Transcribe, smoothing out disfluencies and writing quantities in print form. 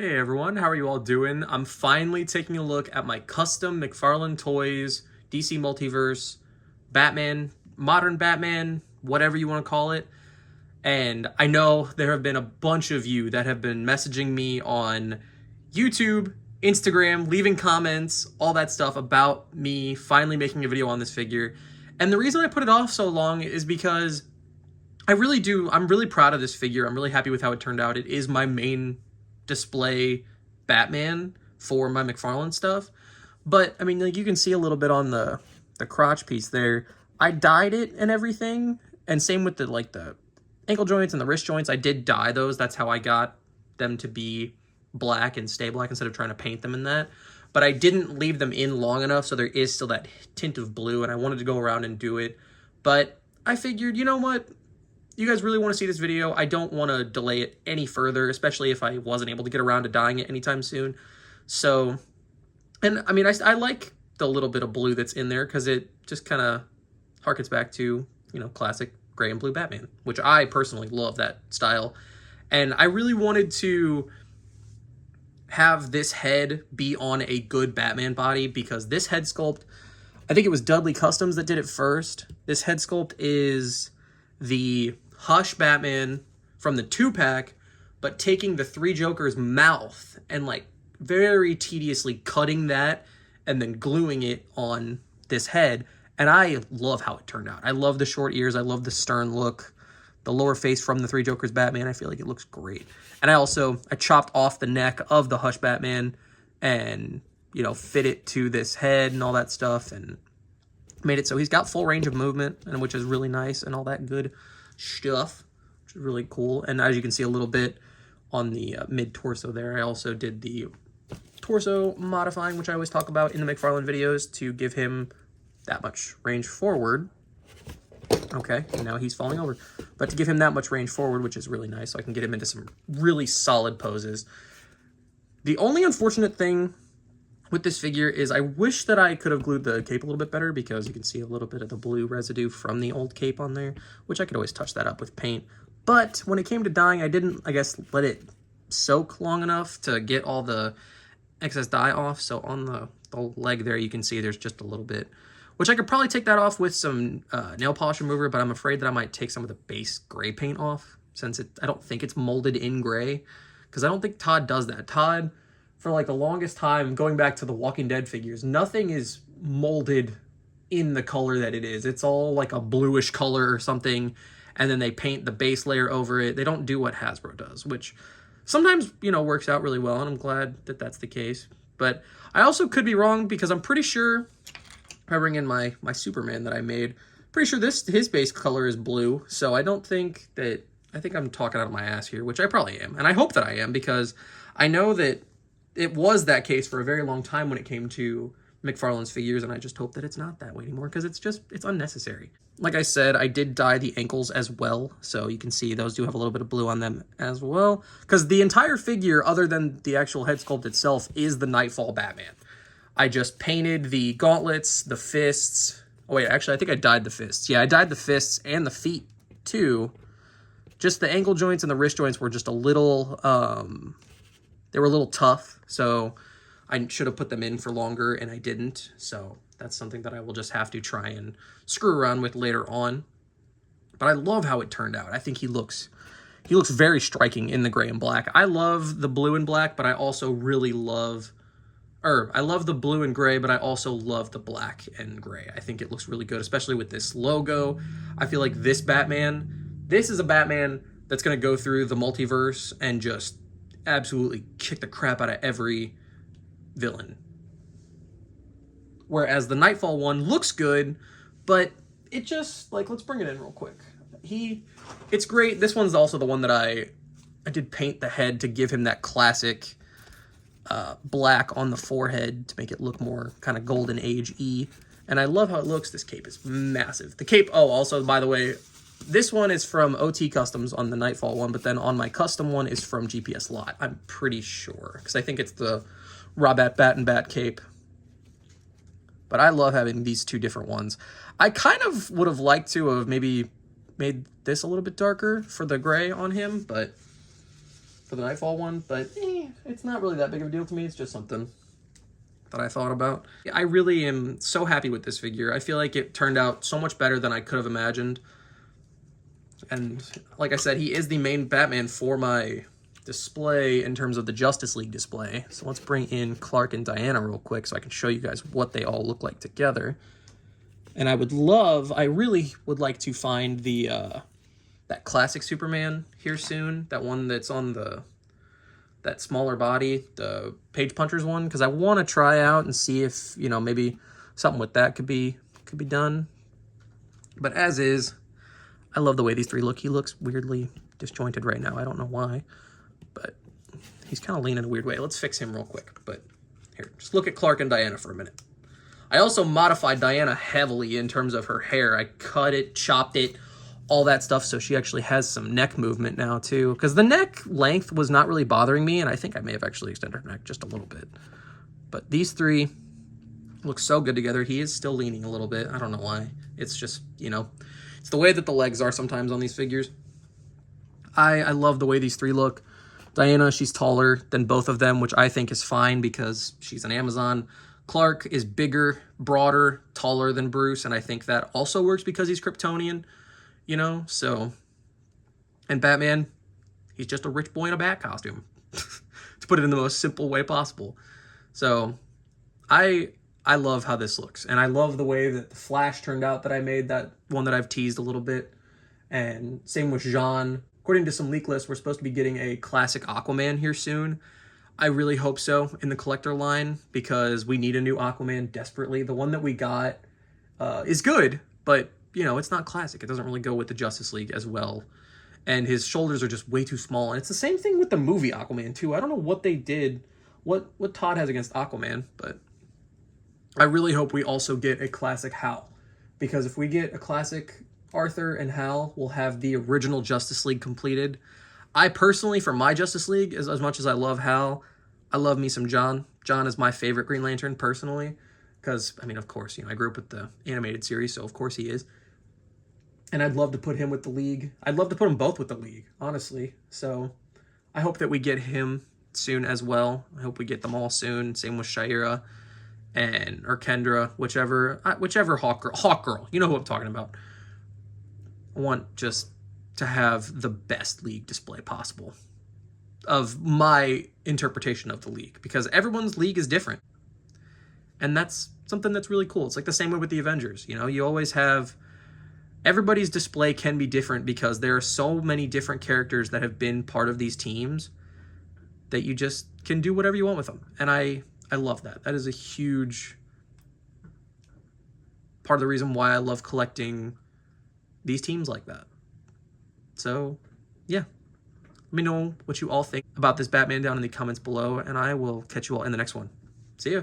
Hey everyone, how are you all doing? I'm finally taking a look at my custom McFarlane Toys, DC Multiverse, Batman, modern Batman, whatever you want to call it. And I know there have been a bunch of you that have been messaging me on YouTube, Instagram, leaving comments, all that stuff about me finally making a video on this figure. And the reason I put it off so long is because I'm really proud of this figure. I'm really happy with how it turned out. It is my main display Batman for my McFarlane stuff. But I mean, like, you can see a little bit on the crotch piece there. I dyed it and everything, and same with the ankle joints and the wrist joints. I did dye those. That's how I got them to be black and stay black instead of trying to paint them in that. But I didn't leave them in long enough, so there is still that tint of blue, and I wanted to go around and do it. But I figured, you know what? You guys really want to see this video. I don't want to delay it any further, especially if I wasn't able to get around to dyeing it anytime soon. So, and I mean, I like the little bit of blue that's in there because it just kind of harkens back to, you know, classic gray and blue Batman, which I personally love that style. And I really wanted to have this head be on a good Batman body because this head sculpt, I think it was Dudley Customs that did it first. This head sculpt is the Hush Batman from the 2-pack, but taking the Three Jokers mouth and like very tediously cutting that and then gluing it on this head. And I love how it turned out. I love the short ears. I love the stern look. The lower face from the Three Jokers Batman, I feel like it looks great. And I chopped off the neck of the Hush Batman and, you know, fit it to this head and all that stuff and made it so he's got full range of movement, and which is really nice and all that good stuff, which is really cool. And as you can see a little bit on the mid-torso there, I also did the torso modifying, which I always talk about in the McFarlane videos, to give him that much range forward. Okay, now he's falling over. But to give him that much range forward, which is really nice, so I can get him into some really solid poses. The only unfortunate thing with this figure is I wish that I could have glued the cape a little bit better, because you can see a little bit of the blue residue from the old cape on there, which I could always touch that up with paint. But when it came to dyeing, I didn't, I guess, let it soak long enough to get all the excess dye off. So on the leg there, you can see there's just a little bit, which I could probably take that off with some nail polish remover, but I'm afraid that I might take some of the base gray paint off, since I don't think it's molded in gray, because I don't think Todd does that. Todd, for like the longest time, going back to the Walking Dead figures, nothing is molded in the color that it is. It's all like a bluish color or something, and then they paint the base layer over it. They don't do what Hasbro does, which sometimes, you know, works out really well, and I'm glad that that's the case. But I also could be wrong, because I'm pretty sure, if I bring in my Superman that I made, pretty sure his base color is blue, so I think I'm talking out of my ass here, which I probably am, and I hope that I am, because I know that it was that case for a very long time when it came to McFarlane's figures, and I just hope that it's not that way anymore, because it's unnecessary. Like I said, I did dye the ankles as well, so you can see those do have a little bit of blue on them as well, because the entire figure, other than the actual head sculpt itself, is the Knightfall Batman. I just painted the gauntlets, the fists. Oh wait, actually, I think I dyed the fists. Yeah, I dyed the fists and the feet too. Just the ankle joints and the wrist joints were just a little, they were a little tough, so I should have put them in for longer, and I didn't. So that's something that I will just have to try and screw around with later on. But I love how it turned out. I think he looks very striking in the gray and black. I love the blue and black, but I also really love, I love the blue and gray, but I also love the black and gray. I think it looks really good, especially with this logo. I feel like this is a Batman that's going to go through the multiverse and just absolutely kick the crap out of every villain. Whereas the Knightfall one looks good, but it just, like, let's bring it in real quick. It's great. This one's also the one that I did paint the head to give him that classic black on the forehead to make it look more kind of golden age-y. And I love how it looks. This cape is massive. The cape, oh, also, by the way, this one is from OT Customs on the Knightfall one, but then on my custom one is from GPS Lot. I'm pretty sure, because I think it's the Robbat Bat and Bat cape. But I love having these two different ones. I kind of would have liked to have maybe made this a little bit darker for the gray on him, but for the Knightfall one, but it's not really that big of a deal to me. It's just something that I thought about. I really am so happy with this figure. I feel like it turned out so much better than I could have imagined. And like I said, he is the main Batman for my display in terms of the Justice League display. So let's bring in Clark and Diana real quick so I can show you guys what they all look like together. And I really would like to find the that classic Superman here soon. That one that's on that smaller body, the Page Punchers one, because I want to try out and see if, you know, maybe something with that could be done. But as is, I love the way these three look. He looks weirdly disjointed right now. I don't know why, but he's kind of leaning a weird way. Let's fix him real quick. But here, just look at Clark and Diana for a minute. I also modified Diana heavily in terms of her hair. I cut it, chopped it, all that stuff, so she actually has some neck movement now too, because the neck length was not really bothering me, and I think I may have actually extended her neck just a little bit. But these three look so good together. He is still leaning a little bit. I don't know why. It's just, you know, it's the way that the legs are sometimes on these figures. I love the way these three look. Diana, she's taller than both of them, which I think is fine because she's an Amazon. Clark is bigger, broader, taller than Bruce, and I think that also works because he's Kryptonian, you know, so. And Batman, he's just a rich boy in a bat costume, to put it in the most simple way possible. So I love how this looks, and I love the way that the Flash turned out that I made, that one that I've teased a little bit, and same with Jean. According to some leak lists, we're supposed to be getting a classic Aquaman here soon. I really hope so in the collector line, because we need a new Aquaman desperately. The one that we got is good, but, you know, it's not classic. It doesn't really go with the Justice League as well. And his shoulders are just way too small. And it's the same thing with the movie Aquaman, too. I don't know what they did, what Todd has against Aquaman, but I really hope we also get a classic Hal. Because if we get a classic Arthur and Hal, we'll have the original Justice League completed. I personally, for my Justice League, as much as I love Hal, I love me some John. John is my favorite Green Lantern, personally. Because, I mean, of course, you know, I grew up with the animated series, so of course he is. And I'd love to put him with the League. I'd love to put them both with the League, honestly. So I hope that we get him soon as well. I hope we get them all soon. Same with Shira or Kendra, whichever Hawk Girl. You know who I'm talking about. I want just to have the best League display possible of my interpretation of the League, because everyone's League is different. And that's something that's really cool. It's like the same way with the Avengers. You know, you always have, everybody's display can be different because there are so many different characters that have been part of these teams that you just can do whatever you want with them. And I love that. That is a huge part of the reason why I love collecting these teams like that. So, yeah. Let me know what you all think about this Batman down in the comments below, and I will catch you all in the next one. See ya.